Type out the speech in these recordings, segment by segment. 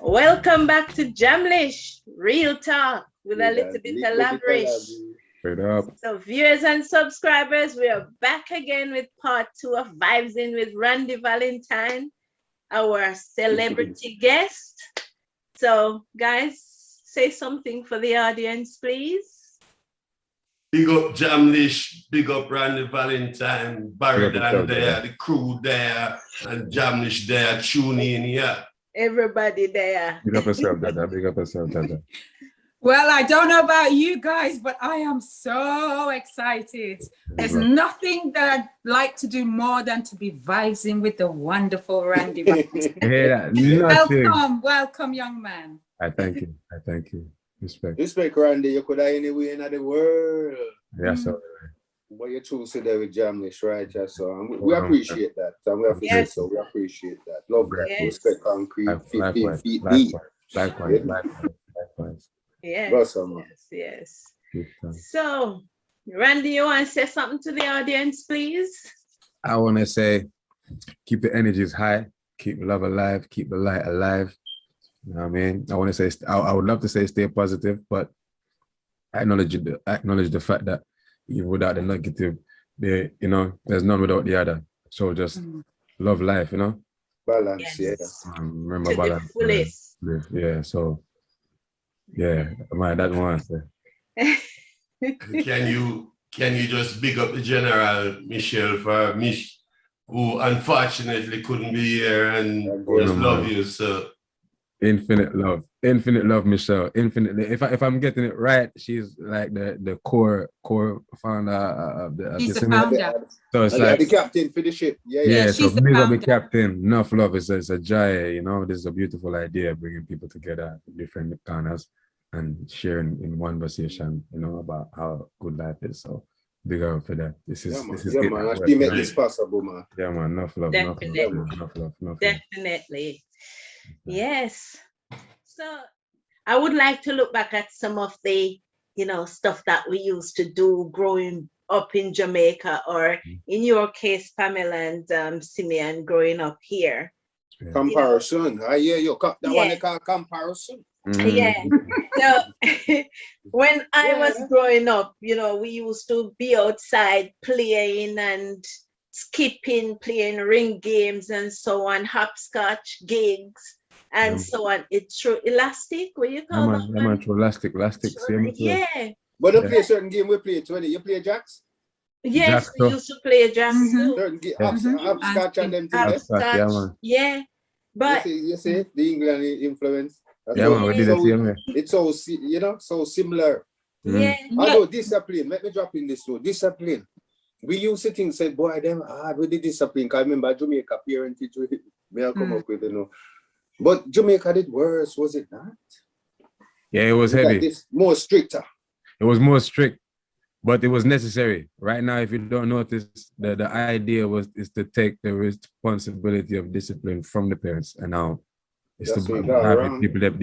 Welcome back to Jamlish, real talk with a little bit of Labrish. So viewers and subscribers, we are back again with part 2 of Vibes In with Randy Valentine, our celebrity guest. So guys, say something for the audience, please. Big up Jamlish, big up Randy Valentine, Barrydon there, the crew there, and Jamlish there, tune in here. Everybody there. Big up yourself, Dada. Big up yourself, Dada. Well, I don't know about you guys, but I am so excited. There's nothing that I'd like to do more than to be vibing with the wonderful Randy. Welcome, young man. I thank you. I thank you. Respect. Respect, Randy. You could have anywhere in the world. Yes, sir. But you choose today with Jamlish, right? So we appreciate that. And we have to say so. We appreciate that. Love that. Respect concrete. 15 feet deep. Likewise. Yes. Yes. So, Randy, you want to say something to the audience, please? I want to say, keep the energies high, keep love alive, keep the light alive. You know what I mean? I want to say, I would love to say stay positive, but I acknowledge the fact that even without the negative, there's none without the other. So just love life, Balance, remember balance. Yeah, so that's one I say. Can you just big up the General Michelle for Mish, who unfortunately couldn't be here, and just love you, so. Infinite love, Michelle. Infinitely. If I'm getting it right, she's like the core founder of the. She's the founder. So it's like the captain for the ship. Yeah. She's So big up the captain. Enough love. It's a joy. This is a beautiful idea, bringing people together, different corners, and sharing in one conversation. About how good life is. So big up for that. This is man. She made this possible, man. Yeah, man. Enough love. Definitely. Enough love. Definitely. Yes. So I would like to look back at some of the, stuff that we used to do growing up in Jamaica, or in your case, Pamela and Simeon growing up here. Yeah. Comparison. I hear you. That one they call comparison. Yeah. So when I was growing up, we used to be outside playing and skipping, playing ring games and so on, hopscotch gigs and so on. It's through elastic, what you call that? Yeah, through elastic. Yeah. But you play certain game we play 20. You play jacks? Yes, we used to play jacks. Hopscotch and them things. Yeah. But you see the England influence. Yeah, man, we did the same way. It's so so similar. Yeah. Although discipline, let me drop in this too. Discipline. We used to think, say, boy, them hard with the discipline. Because I remember Jamaica parentage, may I come up with, But Jamaica did worse, was it not? Yeah, it was heavy. This more stricter. It was more strict, but it was necessary. Right now, if you don't notice, the idea is to take the responsibility of discipline from the parents, and now it's to have people that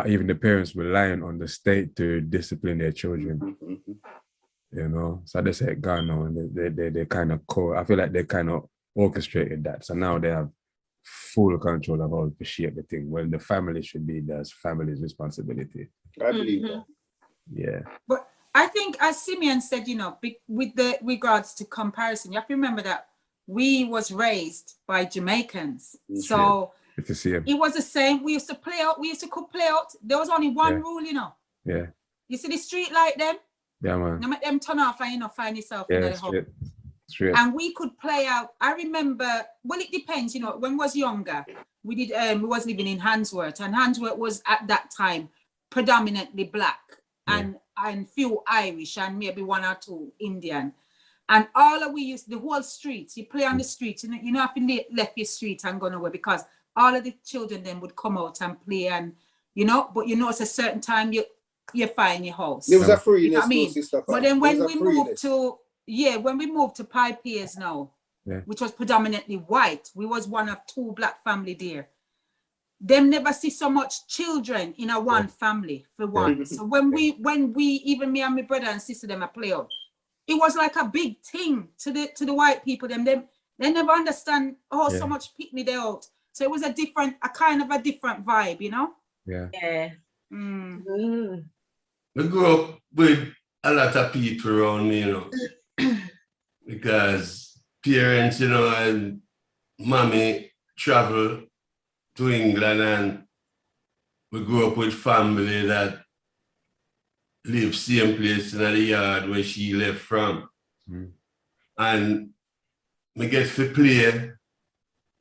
even the parents relying on the state to discipline their children. So they say gone now, and they kind of I feel like they kind of orchestrated that. So now they have full control of how to shape the thing. Well, the family should be the family's responsibility. I believe that. Yeah. But I think, as Simeon said, with the regards to comparison, you have to remember that we was raised by Jamaicans. So it's the same. It was the same. We used to play out. Play out. There was only one rule, Yeah. You see the street light them? Yeah, man. You make them turn off and find yourself in the home. Straight. And we could play out. I remember, well, it depends, when I was younger, we was living in Handsworth, and Handsworth was at that time predominantly black and few Irish and maybe one or two Indian. And the whole streets, you play on the streets, you know, have to left your street and gone away, because all of the children then would come out and play, and but it's a certain time you find your house. There was a freeness, But then when we moved to yeah, when we moved to Pie Piers now, which was predominantly white, we was one of 2 black family there. Them never see so much children in a one family for one. So when we even me and my brother and sister them a play out, it was like a big thing to the white people. They never understand so much picnic they out. So it was a kind of a different vibe, you know? Yeah. I grew up with a lot of people around me, you know, because parents, you know, and mommy travel to England, and we grew up with family that live same place in the yard where she left from. And we get to play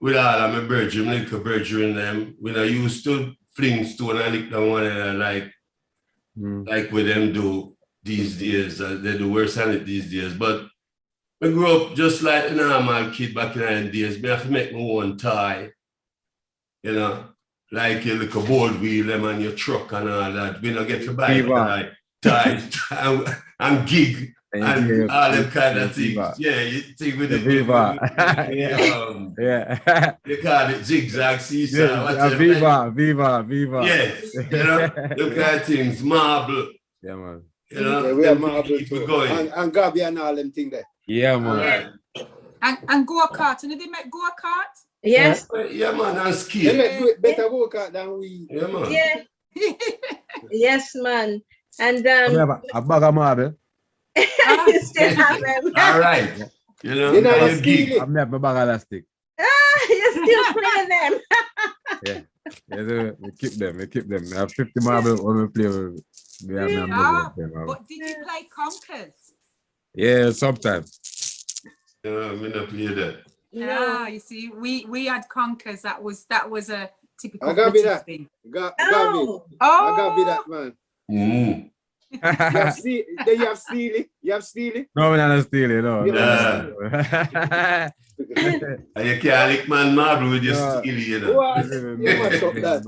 with all of my brethren, Likkle brethren them. We not used to fling stone and lick down one another like what them do these days. They do worse than it these days. But we grew up just like a normal kid back in the days. I have to make my own tie. You know, like your little board wheel them and your truck and all that. We don't get to buy like ties and gig and all them kind of things. Yeah, you think with the Viva. They call it zigzag, seesaw. Viva. Yeah, you know, them kind of things, marble. Yeah, man. You know, yeah, we have marble too. Going. And Gabby and all them things there. Yeah, man. And go-kart. And they make go-kart? Yes. Yeah, man, and ski. They make better go-kart than we. Yeah, man. Yeah. Yes, man. And We have a bag of marble. you still have them. All right. You know, You geek. I'm not my bag of elastic. You're still playing them. Yeah, we keep them. I have 50 marble when we play with them. But did you play conkers? Yeah, sometimes. I'm gonna play that. No, you see, we had conkers. That was a typical I gotta be British that. thing. Gabby. Oh, I gotta be that, man. Mm. You have Steely? No, we're not stealing, no. Yeah. And you can't lick man marble with your steel, you know. What? You must stop that.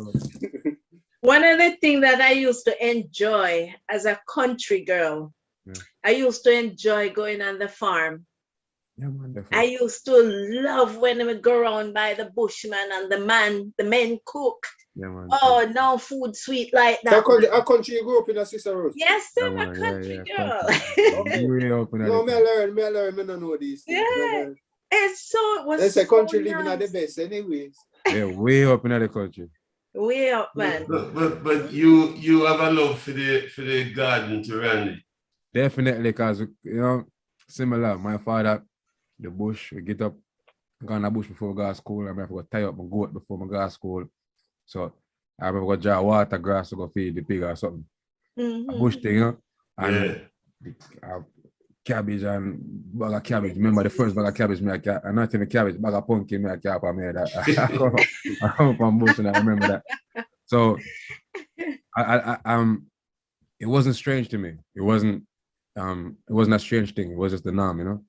One of the things that I used to enjoy as a country girl, I used to enjoy going on the farm. Yeah, wonderful. I used to love when we go around by the bushman and the men cook. Yeah, man. Oh, no food sweet like that. A country you grew up in a sister Rose? Yes, Yeah, I'm a man, country girl. No, me learn, know these things. Yeah. It's so, it was They say so country living at the nice. best anyways. Yeah, way up in the country. Way up, man. But you have a love for the garden to Randy. Definitely, because, you know, similar. My father, the bush, we get up, go on the bush before we go to school. I have to go tie up my goat before I go to school. So I have to go draw water, grass to go feed the pig or something. A bush thing, you know? And cabbage and bag of cabbage. Remember the first bag of cabbage, and not even cabbage, bag of pumpkin, I cap on me that. I come from bush and I remember that. So it wasn't strange to me. It wasn't a strange thing. It was just the norm, you know?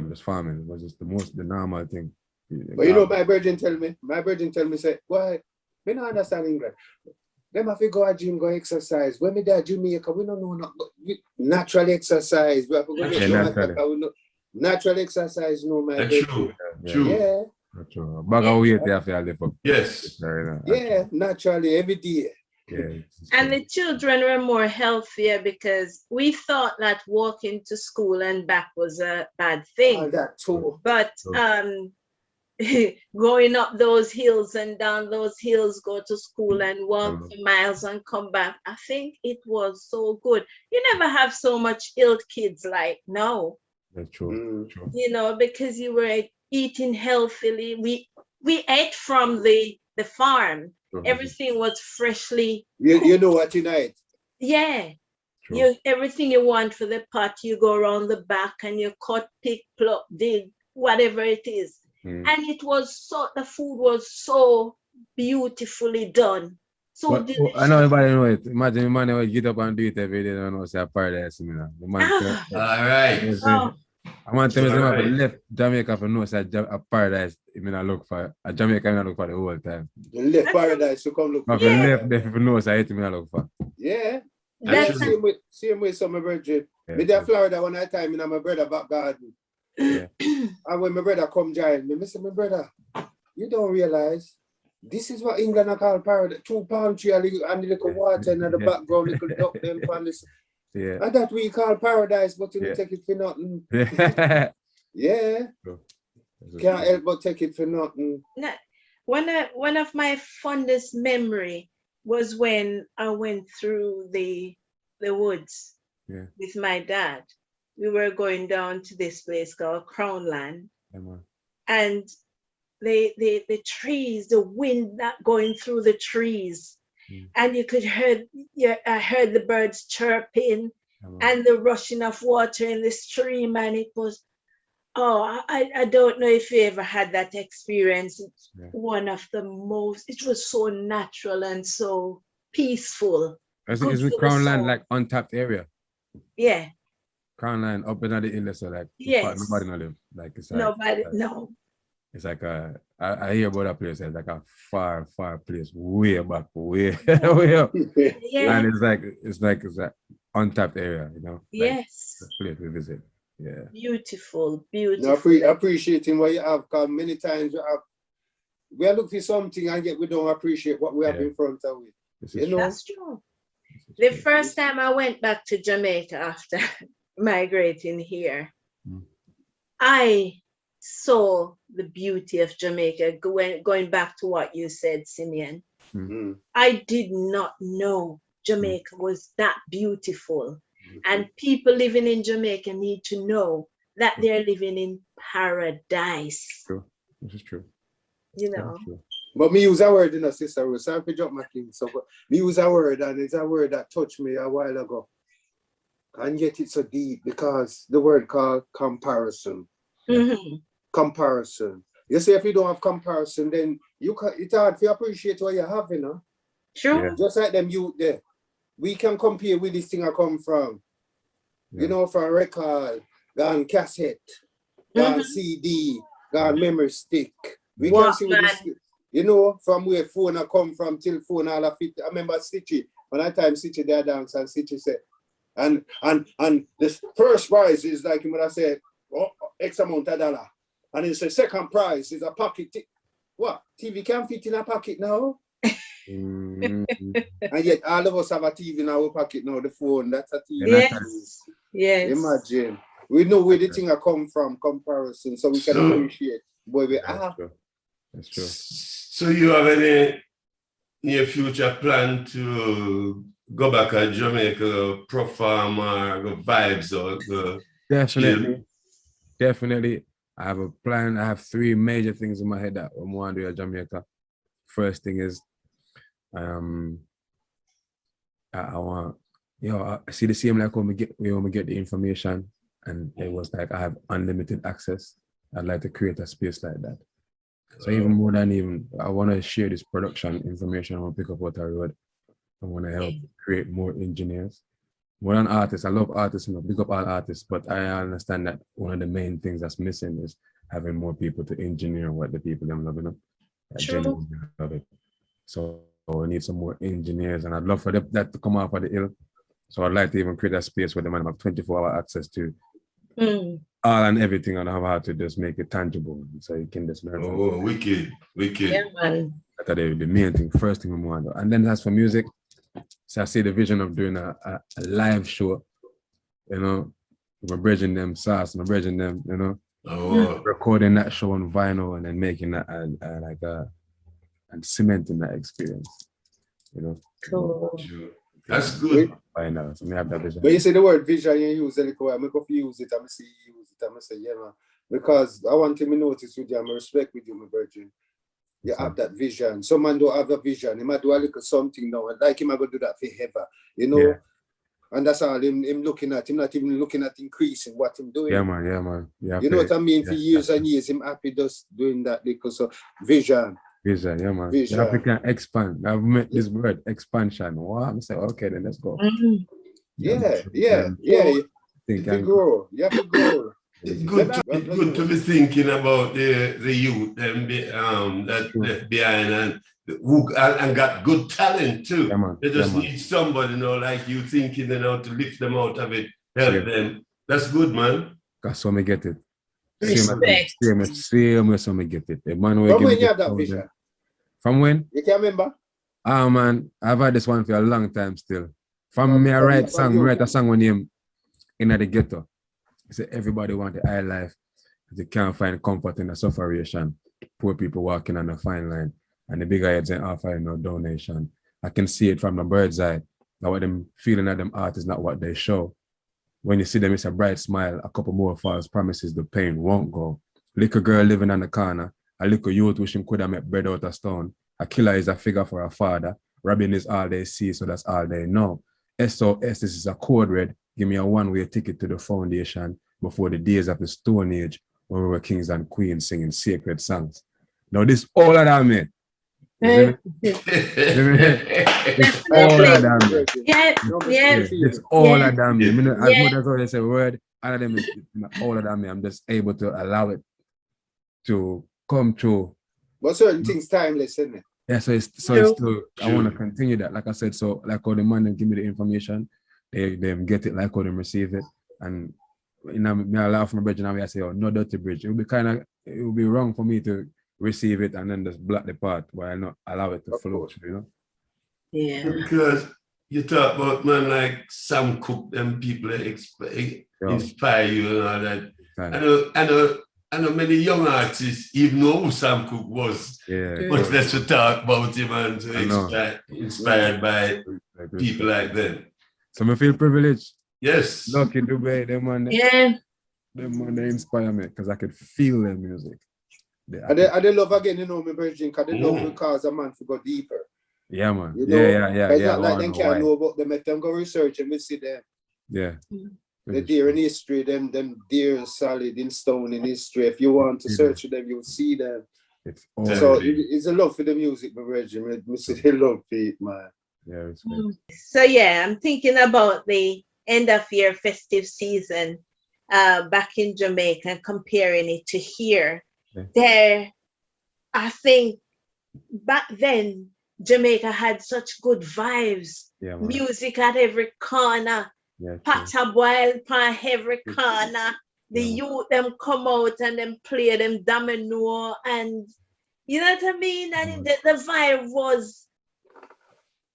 Just farming. It was just the normal thing. But you know, my virgin tell me, say, why? We don't understand English. Them have to go to gym, go exercise. When we there Jamaica, we don't know natural exercise. We have to go to Jamaica. Natural exercise, no, my True. Yeah. True. Bag of weight they have to lift up. Yes. Yeah, naturally, every day. Yeah. And the children were more healthier because we thought that walking to school and back was a bad thing. That too. But going up those hills and down those hills, go to school and walk for miles and come back, I think it was so good. You never have so much ill kids like now. That's true. True. You know, because you were eating healthily. We ate from the farm. Everything was freshly you know what you know. Yeah. Everything you want for the pot, you go around the back and you cut, pick, pluck, dig, whatever it is. And the food was so beautifully done. So delicious. I know everybody know it. Imagine the man would get up and do it every day and say paradise. You know. All right. I want to tell you, left Jamaica for no say a paradise. I mean, I look for a Jamaica. I look for the whole time. You left paradise to come look. Left there for no say I look for. Yeah. That's same way some of my brother. Me there Florida one time, my brother back garden. Yeah. And when my brother come join me, I say, my brother, you don't realize this is what England are called paradise. 2 palm tree and the little water in the background, little duck them from this. Yeah. And that we call paradise, but you take it for nothing. Yeah. Can't help but take it for nothing. One of my fondest memory was when I went through the woods with my dad. We were going down to this place called Crownland, and the trees, the wind that going through the trees, and you could I heard the birds chirping and the rushing of water in the stream, and it was, I don't know if you ever had that experience. It's one of the most, it was so natural and so peaceful. Is it Crownland like untapped area? Yeah. Crownland up in the hill, so like nobody no live. Like it's like nobody, no. It's like I hear about that place. It's like a far place, way back, way up. Yeah. And it's like untapped area, you know. Yes. Like place we visit. Yeah. Beautiful. No, appreciating what you have, because many times we are looking for something and yet we don't appreciate what we have in front of us. You know? That's true. The first time I went back to Jamaica after migrating here, I saw the beauty of Jamaica. Going back to what you said, Simeon, I did not know Jamaica was that beautiful. And people living in Jamaica need to know that they're living in paradise. True. This is true. You know. But me use a word, you know, Sister Rose. Sorry to drop my thing. So me use a word, and it's a word that touched me a while ago. And yet it's so deep, because the word called comparison. Comparison. You see, if you don't have comparison, then it's hard to appreciate what you have, you know. Sure. Yeah. Just like them youth there. We can compare with this thing I come from. You know, from record, gone cassette, gone CD, gone memory stick. We can see with this, you know, from where phone I come from till phone all of it. I remember Stitchy, when I time Stitchy there dance, and Stitchy said, and this first prize is like when I said, X amount of dollar. And it's the second prize is a pocket. What? TV can fit in a pocket now? And yet all of us have a TV in our pocket now, the phone, that's a TV. Yes. Imagine. We know where the thing I come from, comparison, so we can appreciate where we are. That's true. So you have any near future plan to go back to Jamaica, perform or go vibes or go? Definitely. I have a plan. I have 3 major things in my head that I want to do at Jamaica. First thing is, I want, I see the same like when we get the information, and it was like I have unlimited access. I'd like to create a space like that. So even more than I want to share this production information. I want to pick up what I wrote. I want to help create more engineers. More than artists. I love artists, pick up all artists, but I understand that one of the main things that's missing is having more people to engineer what the people them love, genuinely love it. So we need some more engineers, and I'd love for that to come off of the hill. So I'd like to even create a space where the man have 24-hour access to all and everything, and have how to just make it tangible, so you can just learn. Oh, wicked. Yeah, man. That's the main thing, first thing we want to do. And then as for music, so I see the vision of doing a live show, we're bridging them sauce, we're bridging them, recording that show on vinyl and then making that and cementing that experience, Cool. That's good. I know, so we have that vision. But you say the word vision, you use it, I'm going to use it, I'm going to say use it, I'm going to say, yeah, man. Because I want to notice with you, I'm respect with you, my virgin. You have that vision. Some man don't have a vision. He might do a little something now, and like him, I go do that forever, Yeah. And that's all him looking at. Him not even looking at increasing what him doing. Yeah, man. You know what I mean? For years and years, him happy just doing that little vision. Vision, yeah, man. Vision. You can expand. I've met this word, expansion. Wow, I'm saying, okay, then let's go. Yeah. You have to grow. It's good to be thinking about the youth that left behind and who and got good talent too. Yeah, man. They just need somebody, like you thinking, to lift them out of it, help them. That's good, man. That's how me get it. Respect. Same way so me get it. The man From when you have that vision? From when? You can remember? Oh man, I've had this one for a long time still. From me, I write a song when him in the ghetto. I say everybody want the high life. They can't find comfort in the sufferation. Poor people walking on the fine line. And the bigger heads ain't offering no donation. I can see it from the bird's eye. Now what them feeling at them art is not what they show. When you see them, it's a bright smile, a couple more false promises, the pain won't go. Little girl living on the corner, a little youth wishing could have met bread out of stone. A killer is a figure for a father. Robbing is all they see, so that's all they know. SOS, this is a code red. Give me a one-way ticket to the foundation before the days of the Stone Age when we were kings and queens singing sacred songs. Now this all of that, man. It's all of them. It's all of them. As much as I say word, all of them is all of them. I'm just able to allow it to come true. But certain things timeless, isn't it? Yeah, so it's still, I want to continue that. Like I said, so like how the man them give me the information, they get it like how them receive it. And me I laugh from my bridge and I say, oh, no dirty bridge. It would be wrong for me to receive it and then just block the part while I not allow it to flow, Yeah. Because you talk about man like Sam Cooke, them people inspire you and all that. I know many young artists even know who Sam Cooke was. Much less to talk about him and to inspired by people like them. So I feel privileged. Yes. Lucky Dubai, them man. Them they inspire me because I could feel their music. They love again, my virgin, because they love because a man to go deeper. Yeah, man. Yeah. It's not like they can't know about them. If them go research and we see them. Yeah. The deer in history, them deer solid in stone in history. If you want to search for them, you'll see them. So it's a love for the music, my virgin. We see the love for it, man. Yeah, respect. So yeah, I'm thinking about the end of year festive season back in Jamaica and comparing it to here. There, I think back then Jamaica had such good vibes. Music at every corner. Pata boil on every corner. The youth them come out and them play them domino and you know what I mean? And the vibe was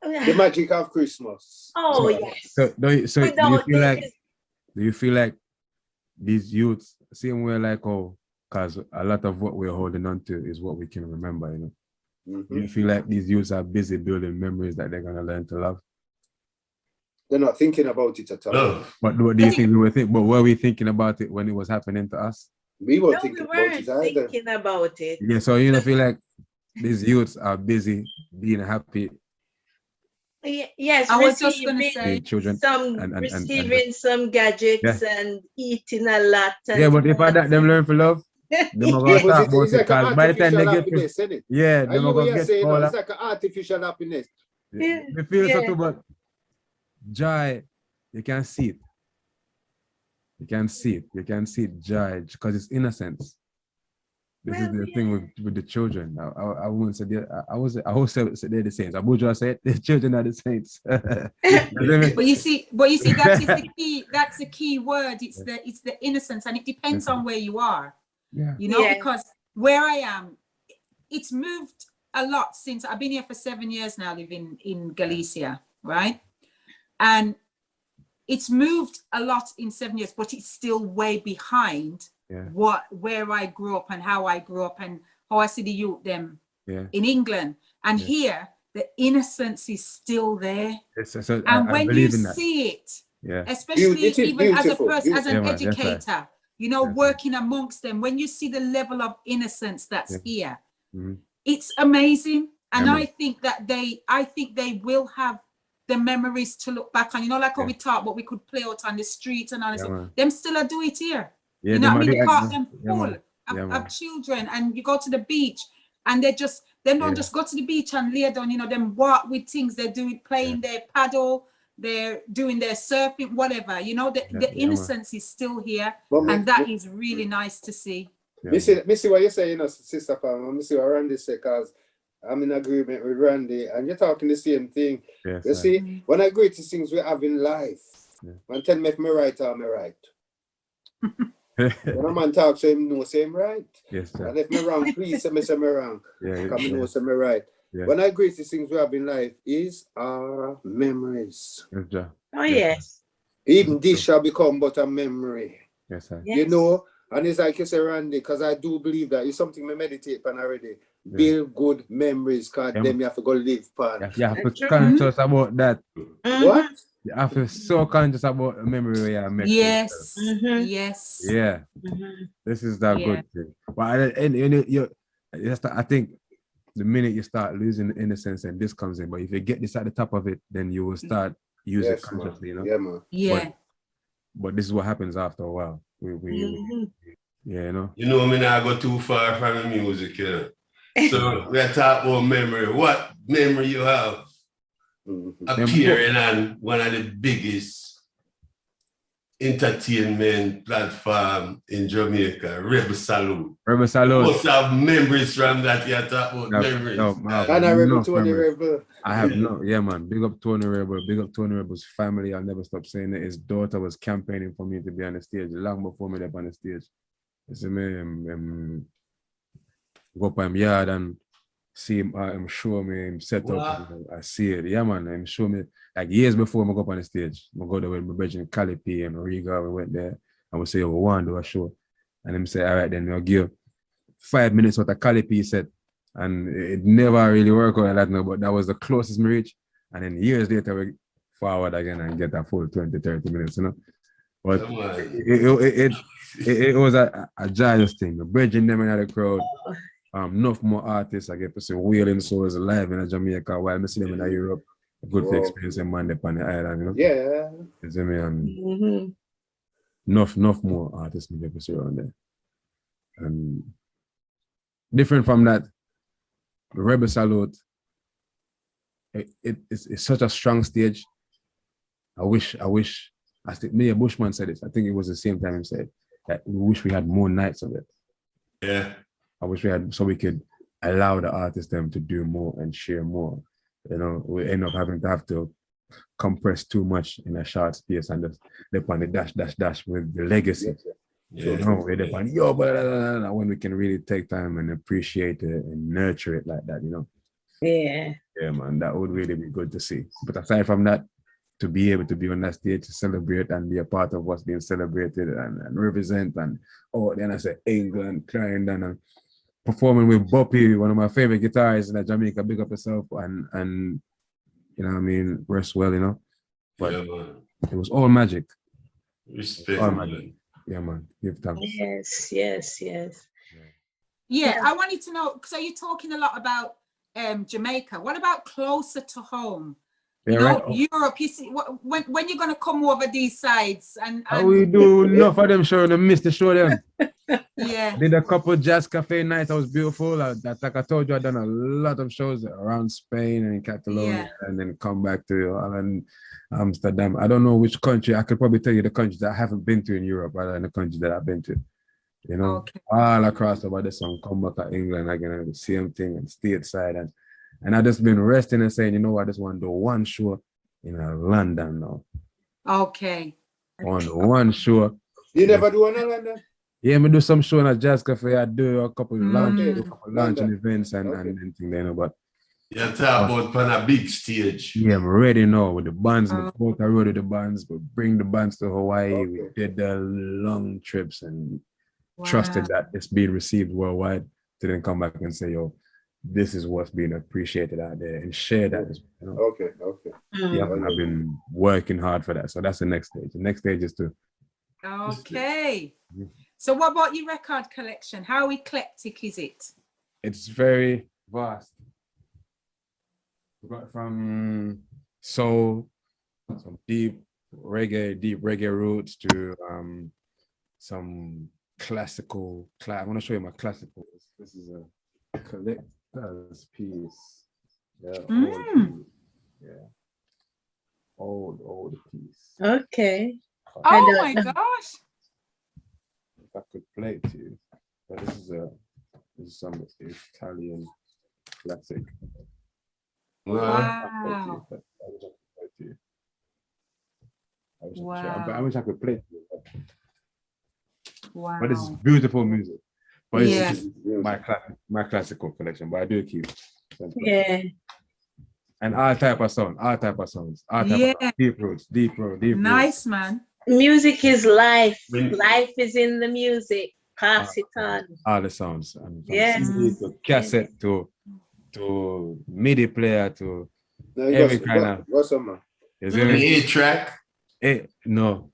the magic of Christmas. Oh yes. So do you feel like these youths same way like because a lot of what we're holding on to is what we can remember, you know. Do you feel like these youths are busy building memories that they're gonna learn to love? They're not thinking about it at all. No. But what do you think we were thinking? But were we thinking about it when it was happening to us? We weren't thinking about it. Yeah, so you don't feel like these youths are busy being happy. Yes, I was just going to say children receiving some gadgets and eating a lot. And but if I that them learn for love, they're going to talk about it because by the time they get to, they're going to get all it's like an artificial happiness. They feel so too, but joy, you can see it. You can see it. You can see it, joy, because it's innocence. This is the thing with the children. I wouldn't say I would say they're the saints. Abuja said the children are the saints. but you see, that is the key. That's the key word. It's the innocence, and it depends on where you are. You know, because where I am, it's moved a lot since I've been here for 7 years now, living in Galicia, right? And it's moved a lot in 7 years, but it's still way behind where I grew up and how I grew up and how I see the youth them in England. And here, the innocence is still there. And when you see it, especially even as a person, as an educator, you know, working amongst them, when you see the level of innocence that's here, it's amazing. And I think they will have the memories to look back on, you know, like how we talk, but we could play out on the streets and honestly, them still do it here. You know what I mean? The park them full of children, and you go to the beach and they don't just go to the beach and lay down, you know, them walk with things, they do it playing their paddle, they're doing their surfing, whatever. You know, the innocence is still here, But and that is really nice to see. Me see what you say, you know, Sister Pam. Me see what Randy say, because I'm in agreement with Randy, and you're talking the same thing. Yes, you see, when I agree to things we have in life, man tell me if me right or me right. When a man talks to him, say him right. Yes, sir. And if me wrong, please say me wrong. Because me know say me right. Yeah. When I agree to things we have in life is our memories. Yes, sir. Oh, yes. Even this shall become but a memory. Yes, sir. You know, and it's like you say, Randy, because I do believe that it's something we meditate on already. Yeah. Build good memories, because then you have to go live pan. You have to be conscious about that. What? You have to be so conscious about the memory where you make. Yes. Yes. Yeah. This is that good thing. But I think the minute you start losing the innocence and this comes in, but if you get this at the top of it, then you will start using it consciously, you know? Yeah, man. Yeah. But this is what happens after a while. Yeah, you know? You know, I mean, I go too far from the music, you know? So we're talking about memory. What memory you have appearing on one of the biggest entertainment platform in Jamaica, Rebel Salute. Rebel Salute. Most have memories from that. You talk about memories. And I Rebel Tony Rebel. I have no, yeah, man. Big up Tony Rebel. Big up Tony Rebel's family. I'll never stop saying it. His daughter was campaigning for me to be on the stage long before me up on the stage. You see me, go up in yard and see him, show me him set up. I see it. Yeah, man. Him show me like years before I go up on the stage. I go there with my brother Calipi and Riga. We went there and we say, we want to do a show. And him say, all right, then we'll give 5 minutes what a Calipi said. And it never really worked out like that, no, but that was the closest we reached. And then years later, we forward again and get a full 20, 30 minutes, you know. But it was a joyous thing. The bridging them in the crowd. Enough more artists I get to see Wailing Souls live in Jamaica while I see them in Europe. A good experience in Monday on the island, you know. Yeah. You see me? Enough more artists we get to see around there. And different from that, the Rebel Salute, it's such a strong stage. I wish, I think Mayor Bushman said it. I think it was the same time he said that we wish we had more nights of it. Yeah. I wish we had, so we could allow the artists them to do more and share more. You know, we end up having to have to compress too much in a short space and just dip on the dash with the legacy. So no, we're depending, when we can really take time and appreciate it and nurture it like that, you know. Yeah, man, that would really be good to see. But aside from that, to be able to be on that stage to celebrate and be a part of what's being celebrated and represent, and then I say England, Clarendon, and performing with Boppy, one of my favorite guitarists in Jamaica, big up yourself, and you know what I mean, rest well, you know. But it was all magic. Respect. All magic. Yeah, man. Give thanks. Yes. Yeah, I wanted to know, so you're talking a lot about Jamaica. What about closer to home? You know, Europe, you see, when you're going to come over these sides? And we do enough of them show them, miss the show them. Yeah. Did a couple jazz cafe nights, that was beautiful. Like I told you, I've done a lot of shows around Spain and Catalonia, and then come back to Holland, Amsterdam. I don't know which country. I could probably tell you the countries that I haven't been to in Europe rather than the countries that I've been to. You know, all across over the sun, come back to England again, and the same thing, and stateside. And I just been resting and saying, you know what, I just want to do one show in London now. Okay. One show. You never do one in London? Yeah, I do some show in a jazz cafe. I do a couple launching events and things, you know, but you're talking about on a big stage. Yeah, I'm ready now with the bands. We go out the road with the bands, we bring the bands to Hawaii. We did the long trips and trusted that it's being received worldwide to then come back and say, yo, this is what's being appreciated out there, and share that. You know? Okay. Yeah, I've been working hard for that. So that's the next stage. The next stage is to. Okay. So what about your record collection? How eclectic is it? It's very vast. We got from soul, some deep reggae roots to some classical. I want to show you my classical. This is a collector's piece. Yeah. old piece. Okay. I Oh don't my know. gosh. If I could play it to you, but this is some Italian classic. Wow. I wish I could play it to you, Wow. but it's beautiful music. But it's Yeah. just my classical collection, but I do keep. Yeah. And all type of songs, all type of songs, deep roots. Nice, man. Music is life. Life is in the music. Pass it on. All the sounds, and from Yes. CD to cassette to MIDI player to No, every kind of. Go some, man. Is it? 8-track. No.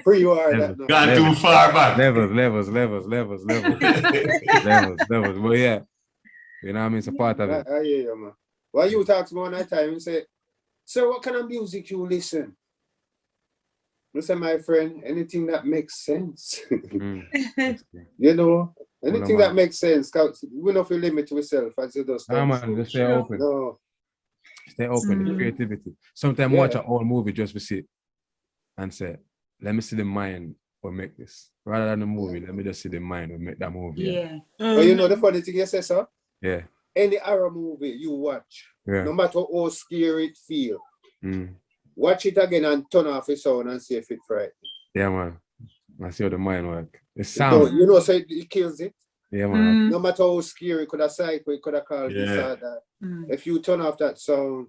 Who you are that now? Gone too far back. Levels. But yeah, you know what I mean? It's a part of it. I hear you, man. Why you talk to me one that time and say, sir, what kind of music you listen? Listen, my friend, anything that makes sense. You know, anything that makes sense. We don't feel limit to ourselves as you just. Man, just stay open. No. Stay open, the creativity. Sometimes watch an old movie just to see and say, let me see the mind will make this. Rather than the movie, let me just see the mind will make that movie. Yeah. But you know the funny thing you say, sir? Yeah. Any horror movie you watch, no matter how scary it feel, watch it again and turn off the sound and see if it frightens. Yeah, man. I see how the mind work. The sound. You know, so it kills it. Yeah, man. No matter how scary, it could have psycho, it could have called this or that. If you turn off that sound,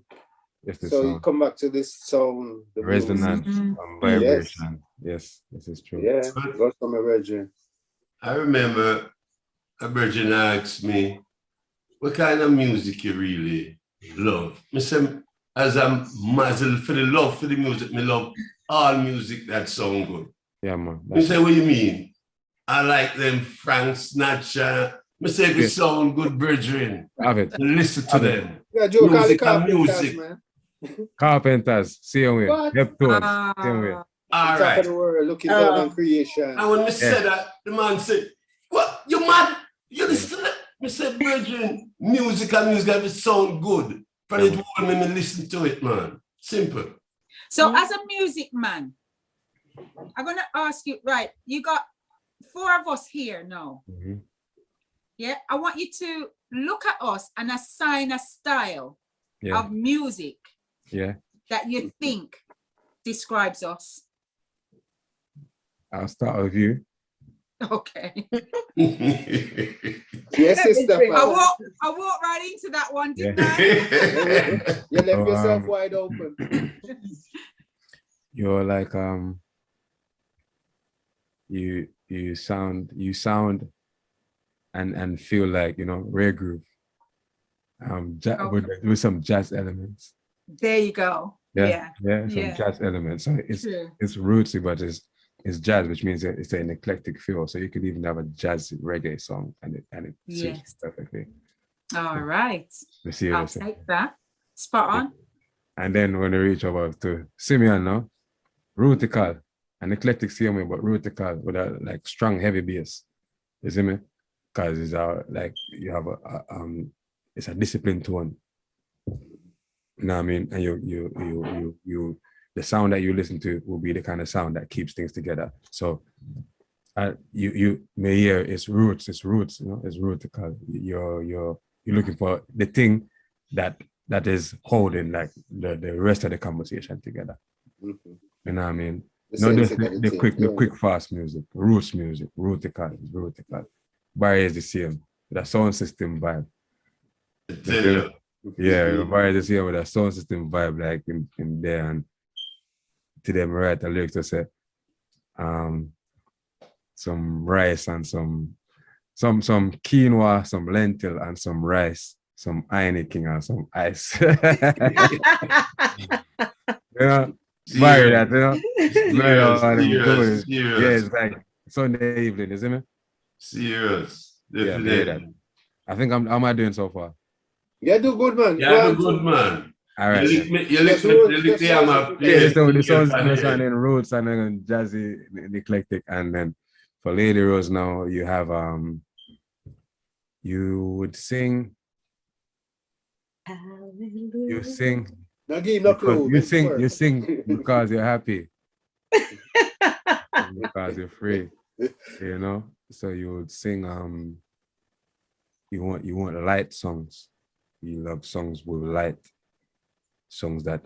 so sound. you come back to this sound, the resonance and vibration. Yes, this is true. Yeah, goes from a virgin. I remember a virgin asked me, what kind of music you really love? I said, as I'm muzzled for the love for the music, me love all music that sound good. Yeah, man. You say, what you mean? I like them Frank Snatcher. I say, if it sound good, brethren. Have it. Listen to them. Yeah, Joe, music and music. Man. Carpenters, same way. Neptunes, same way. All right. The world, looking down on creation. And when me said that, the man said, what? You mad? You listen to that? I said, brethren, music and music have to sound good. But it won't make me listen to it, man. Simple. So as a music man, I'm going to ask you, right, you got 4 of us here now. Yeah, I want you to look at us and assign a style of music that you think describes us. I'll start with you. Okay. Yes, sister. I walked right into that one, didn't I? You left yourself wide open. You're like you sound and feel like, you know, rare groove. With some jazz elements. There you go. Yeah, some jazz elements. So it's rootsy, but it's jazz, which means it's an eclectic feel. So you could even have a jazz reggae song and it suits perfectly. All right. I'll take that. Spot on. And then when we reach over to Simeon now, rootical, an eclectic same way, but rootical with a like strong heavy bass. You see me? Because it's like you have it's a disciplined tone. You know what I mean? And you the sound that you listen to will be the kind of sound that keeps things together. So you may hear it's roots, you know, it's rootical. You're looking for the thing that is holding like the rest of the conversation together. You know what I mean? Not just the quick fast music, rootical. Barry is the same. The sound system vibe. Barry is the same with a sound system vibe, like in there, and to them write a lyric to say some rice and some quinoa, some lentil and some rice, some Heineken and some ice. You know, Barry that, you know. Serious. Yeah, it's like Sunday evening, isn't it? Serious. Definitely. I think I'm doing so far. Yeah, do good, man. Yeah, do good, man. All right. You lick the songs and then roots and then jazzy, eclectic, and then for Lady Rose now you have you would sing. You sing Now give him no clue. You sing because you're happy. Because you're free. You know? So you would sing you want light songs. You love songs with light. Songs that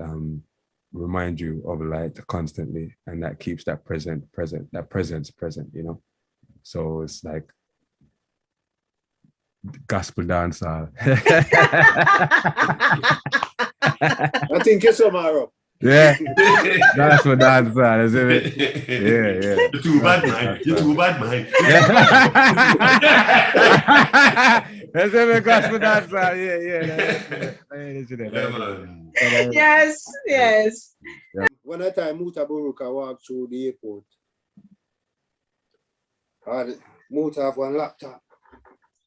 remind you of light constantly, and that keeps that presence present, you know. So it's like gospel dancer. I think it's tomorrow. Yeah, gospel dancer, isn't it? Yeah. You're too bad, man. You're too bad, man. That's it, gospel dancer. Yeah. Yes. One time, Muta Buruka walked through the airport. Muta have one laptop.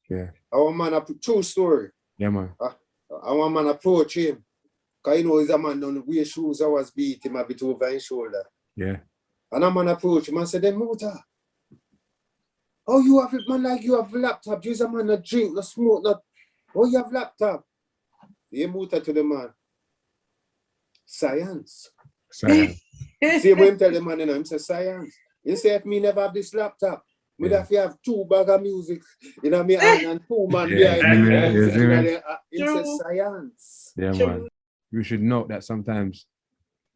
Yeah. Our man, true story. Yeah, man. Our man approach him. Because you know he's a man on the wear shoes I was beat him a bit over his shoulder. Yeah. And a man approach him and said, "Then Muta, oh, you have it, man, like you have a laptop. You're a man that drink, not smoke, not. Oh, you have laptop." He Muta to the man. Science. See when him tell the man, you know, him say science. He said, me never have this laptop. Me have to have 2 bags of music in my hand and 2 man behind me. He said science. Yeah, man. We should note that sometimes,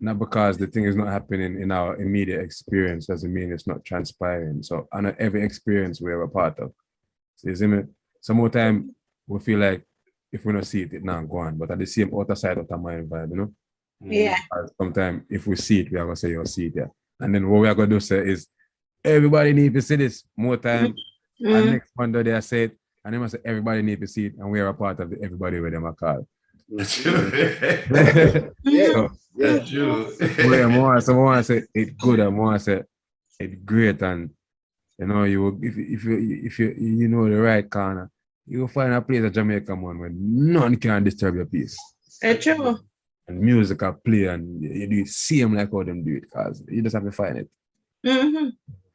not because the thing is not happening in our immediate experience doesn't mean it's not transpiring. So I know every experience we're a part of. So you see me? Some more time we feel like if we don't see it, it not go on. But at the same other side of the mind vibe, you know? Yeah. Sometimes if we see it, we are gonna say you'll see it, yeah. And then what we are gonna do say is everybody need to see this more time. And next Monday they say it, and they must say everybody need to see it, and we are a part of everybody with them a call. That's true. That's true. Someone say it good, and more say it great, and you know you will, if you know the right corner, you will find a place at Jamaica, man, where none can disturb your peace. It's true. And music are play, and you do see them like how them do it, because you just have to find it.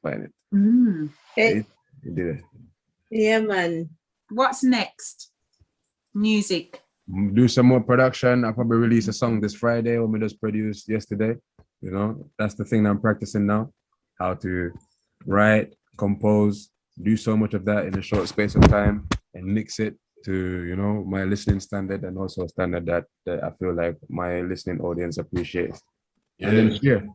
Find it. You did it. Yeah, man. What's next? Music. Do some more production. I'll probably release a song this Friday, or we just produced yesterday. You know, that's the thing that I'm practicing now. How to write, compose, do so much of that in a short space of time, and mix it to, you know, my listening standard, and also a standard that I feel like my listening audience appreciates. And then share.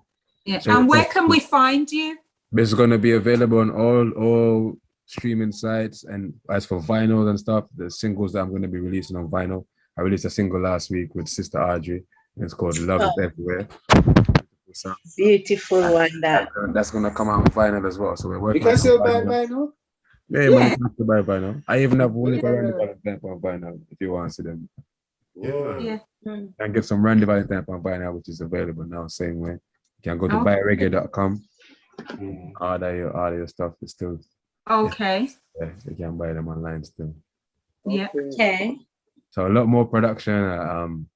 Yeah. So and where can we find you? It's gonna be available on all streaming sites. And as for vinyl and stuff, the singles that I'm gonna be releasing on vinyl, I released a single last week with Sister Audrey, and it's called Love Is Everywhere. Beautiful one, that's gonna come out on vinyl as well. So we're working. You can still buy vinyl? Yeah, man, you can still buy vinyl. I even have one Randy Valentine on vinyl if you want to see them. Yeah. And get some Randy Valentine on vinyl, which is available now, same way. You can go to buyreggae.com. All your stuff is still okay. Yeah, you can buy them online still. Yeah. Okay. So a lot more production,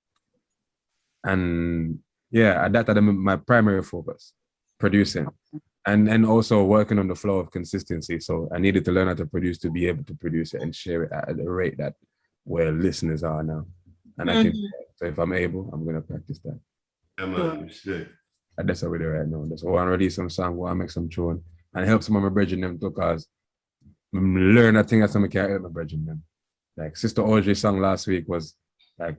and yeah, that's my primary focus, producing, and also working on the flow of consistency. So I needed to learn how to produce to be able to produce it and share it at the rate that where listeners are now. And I think so. If I'm able, I'm gonna practice that. That's already right now. That's why I release some song, why I make some tune, and help some of my brethren them too, because learn a thing that some can help my brethren them. Like Sister Audrey's song last week was like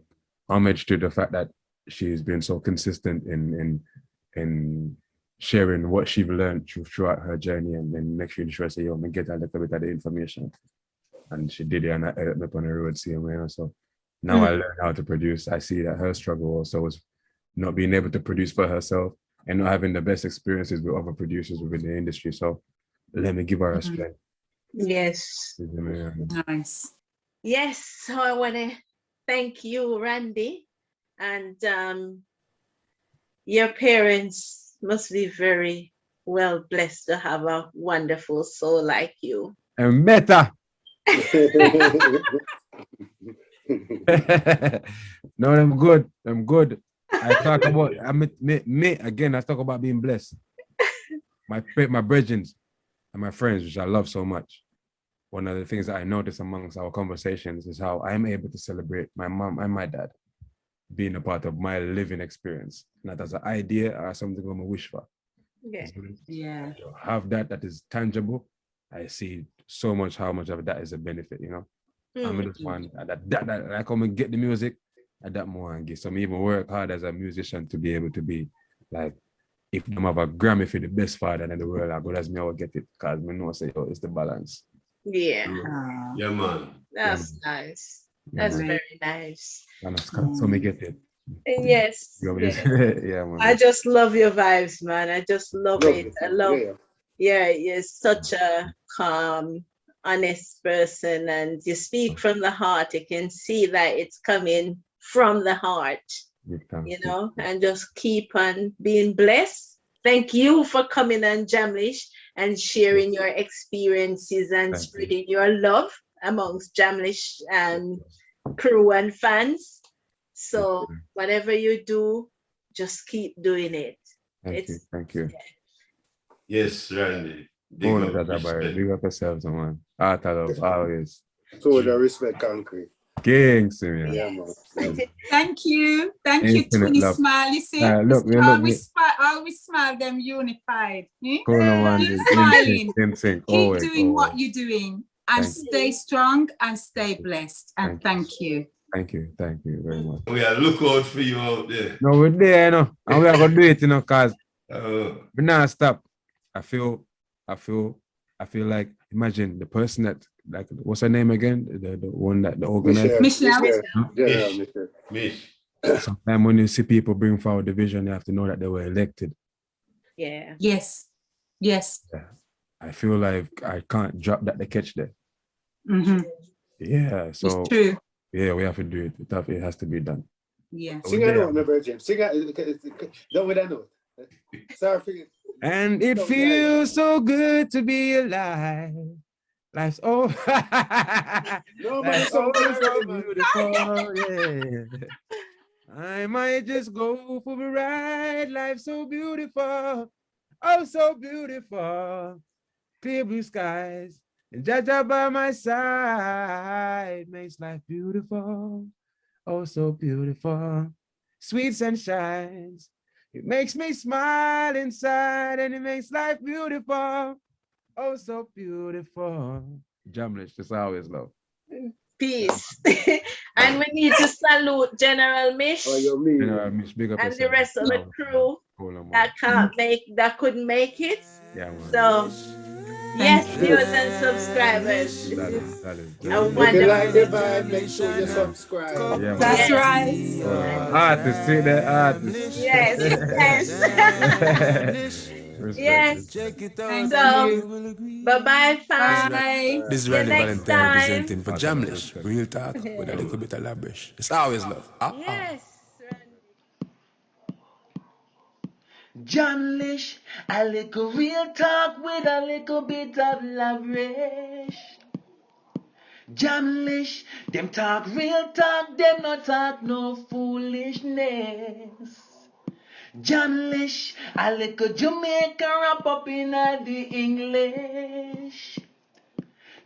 homage to the fact that she's been so consistent in sharing what she's learned throughout her journey, and then make sure she say, yo, me get a little bit of the information. And she did it, and I ended up on the road same way. So now I learned how to produce. I see that her struggle also was not being able to produce for herself and not having the best experiences with other producers within the industry. So let me give her a strength. Yes. Nice. Yes. So I want to thank you, Randy. And your parents must be very well blessed to have a wonderful soul like you. And better. No, I'm good. I'm good. I talk about me again. I talk about being blessed. My brethren and my friends, which I love so much. One of the things that I notice amongst our conversations is how I'm able to celebrate my mom and my dad. being a part of my living experience, not as an idea or something I'm a wish for. Yeah. Yeah. You have that is tangible. I see so much how much of that is a benefit, you know. I'm just one that I come and get the music at that more and get some even work hard as a musician to be able to be like, if them have a Grammy for the best father in the world, I go as me I will get it because me know say it's the balance. Yeah. Yeah, man. That's nice. That's very nice. So me get it. Yes. Yeah, man. I just love your vibes, man. I just love it. I love you're such a calm, honest person, and you speak from the heart. You can see that it's coming from the heart, you know, and just keep on being blessed. Thank you for coming on Jamlish and sharing your experiences and spreading your love amongst Jamlish and crew and fans. So whatever you do, just keep doing it. Thank you. Yes, Randy. Big up yourselves, man. Art of love, always. So the respect, concrete. King, Simeon. Yeah, man. Thank you. Thank you, Twinny Smile. You see, always smile them unified. Keep smiling. Keep doing what you're doing and stay strong and stay blessed. And thank you. Thank you very much. We are look out for you out there. No, we're there, you know, and we are gonna do it, you know, cause we not stop. I feel like, imagine the person that, like, what's her name again? The one that the organizer. Mish. Sometimes when you see people bring forward the vision, you have to know that they were elected. Yeah. Yes. Yeah. I feel like I can't drop that the catch there. Yeah. So it's true. Yeah, we have to do it. It has to be done. Yeah. Sing a note, my virgin. Sing a don't with a note. Sorry for you. And it feels so good to be alive. Life's over. Life's so beautiful. Yeah. I might just go for a ride. Life's so beautiful. Oh, so beautiful. Clear blue skies. And Jaja by my side makes life beautiful. Oh, so beautiful. Sweet sunshines. It makes me smile inside and it makes life beautiful. Oh, so beautiful. Jamlish, just always love. Peace. And we need to salute General Mish. General Mish, big up and the rest of the crew that couldn't make it. Yeah, man. So yes, viewers and subscribers. If you like the vibe, make sure you subscribe. Yeah, that's right. Artists, see that artists. Yes. Yes. So, bye-bye, fam. This is Randy Valentine representing for Jamlish. Real talk with a little bit of Labrish. It's always love. Yes. Jamlish, a little real talk with a little bit of Labrish. Jamlish, them talk real talk, them not talk no foolishness. Jamlish, a little Jamaica wrap up in the English.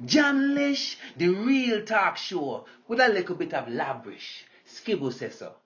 Jamlish, the real talk show with a little bit of Labrish. Skibble says so.